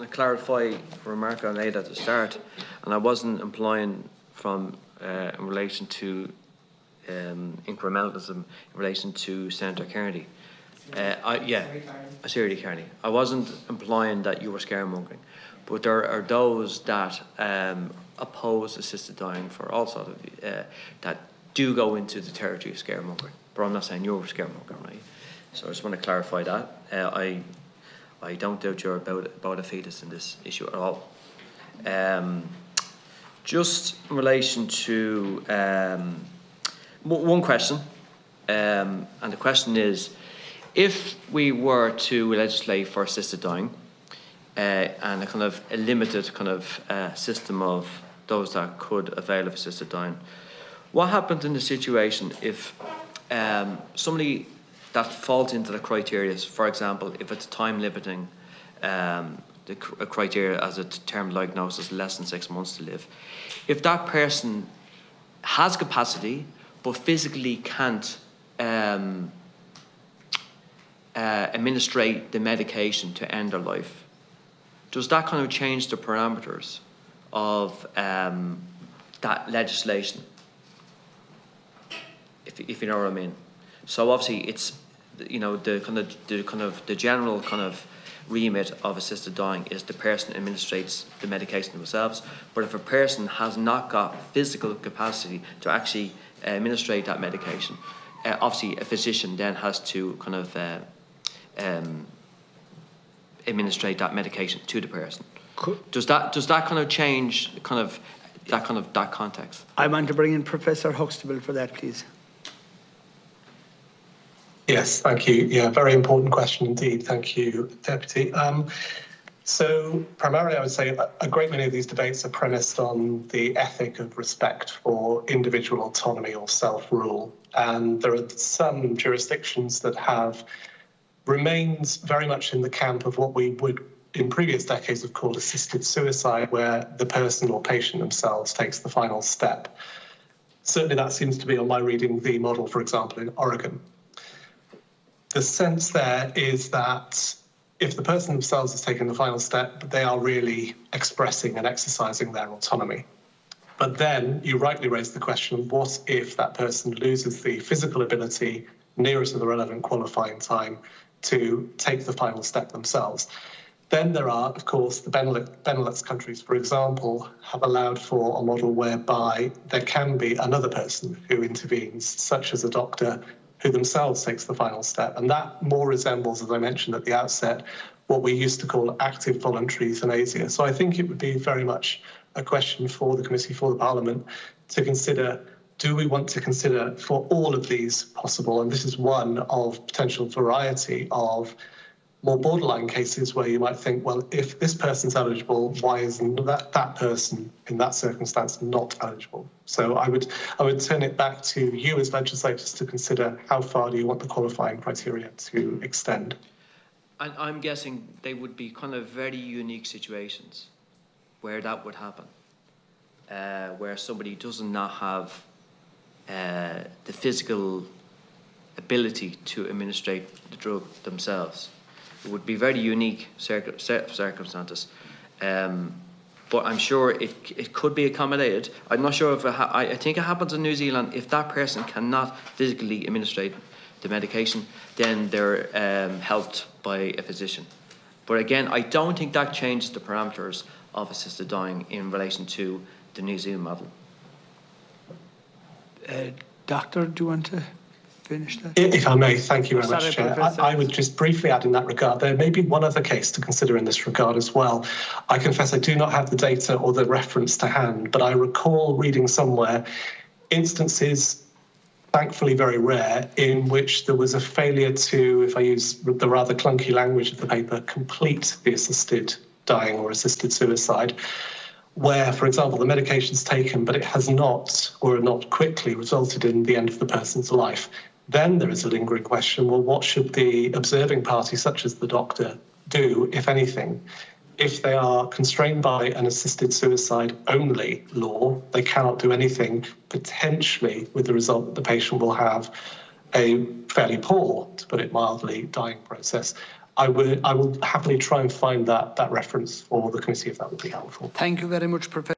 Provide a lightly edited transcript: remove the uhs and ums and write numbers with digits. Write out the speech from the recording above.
to clarify a remark I made at the start, and I wasn't implying from in relation to incrementalism in relation to Senator Kearney. Sarah Kearney. I wasn't implying that you were scaremongering, but there are those that oppose assisted dying for all sorts of that do go into the territory of scaremongering. But I'm not saying you're scaremongering, right? So I just want to clarify that. I don't doubt you're about a fetus in this issue at all. Just in relation to one question, and the question is, if we were to legislate for assisted dying and a kind of a limited kind of system of those that could avail of assisted dying, what happens in the situation if somebody that falls into the criteria, for example, if it's time limiting, the criteria as a term diagnosis less than 6 months to live, if that person has capacity but physically can't administrate the medication to end their life, does that kind of change the parameters of that legislation? If you know what I mean. So obviously it's, you know, the general kind of remit of assisted dying is the person administrates the medication themselves. But if a person has not got physical capacity to actually administrate that medication, obviously a physician then has to kind of administrate that medication to the person. Does that kind of change that context? I want to bring in Professor Huxtable for that, please. Yes, thank you. Yeah, very important question indeed. Thank you, Deputy. So primarily I would say a great many of these debates are premised on the ethic of respect for individual autonomy or self-rule. And there are some jurisdictions that have remained very much in the camp of what we would in previous decades have called assisted suicide, where the person or patient themselves takes the final step. Certainly that seems to be, on my reading, the model, for example, in Oregon. The sense there is that if the person themselves has taken the final step, they are really expressing and exercising their autonomy. But then you rightly raise the question, what if that person loses the physical ability nearer to the relevant qualifying time to take the final step themselves? Then there are, of course, the Benelux countries, for example, have allowed for a model whereby there can be another person who intervenes, such as a doctor, who themselves takes the final step. And that more resembles, as I mentioned at the outset, what we used to call active voluntary euthanasia. So I think it would be very much a question for the committee, for the Parliament, to consider, do we want to consider for all of these possible, and this is one of potential variety of more borderline cases where you might think, well, if this person's eligible, why isn't that person in that circumstance not eligible? So I would turn it back to you as legislators to consider how far do you want the qualifying criteria to extend. And I'm guessing they would be kind of very unique situations where that would happen, where somebody does not have the physical ability to administrate the drug themselves. It would be very unique circumstances, but I'm sure it could be accommodated. I'm not sure if I think it happens in New Zealand. If that person cannot physically administrate the medication, then they're helped by a physician. But again, I don't think that changes the parameters of assisted dying in relation to the New Zealand model. Doctor, do you want to finish that? If I may, thank you very much, Chair. I would just briefly add in that regard, there may be one other case to consider in this regard as well. I confess I do not have the data or the reference to hand, but I recall reading somewhere instances, thankfully very rare, in which there was a failure to, if I use the rather clunky language of the paper, complete the assisted dying or assisted suicide, where, for example, the medication's taken, but it has not, or not quickly, resulted in the end of the person's life. Then there is a lingering question, well, what should the observing party, such as the doctor, do, if anything? If they are constrained by an assisted suicide only law, they cannot do anything, potentially with the result that the patient will have a fairly poor, to put it mildly, dying process. I will happily try and find that reference for the committee if that would be helpful. Thank you very much, Professor.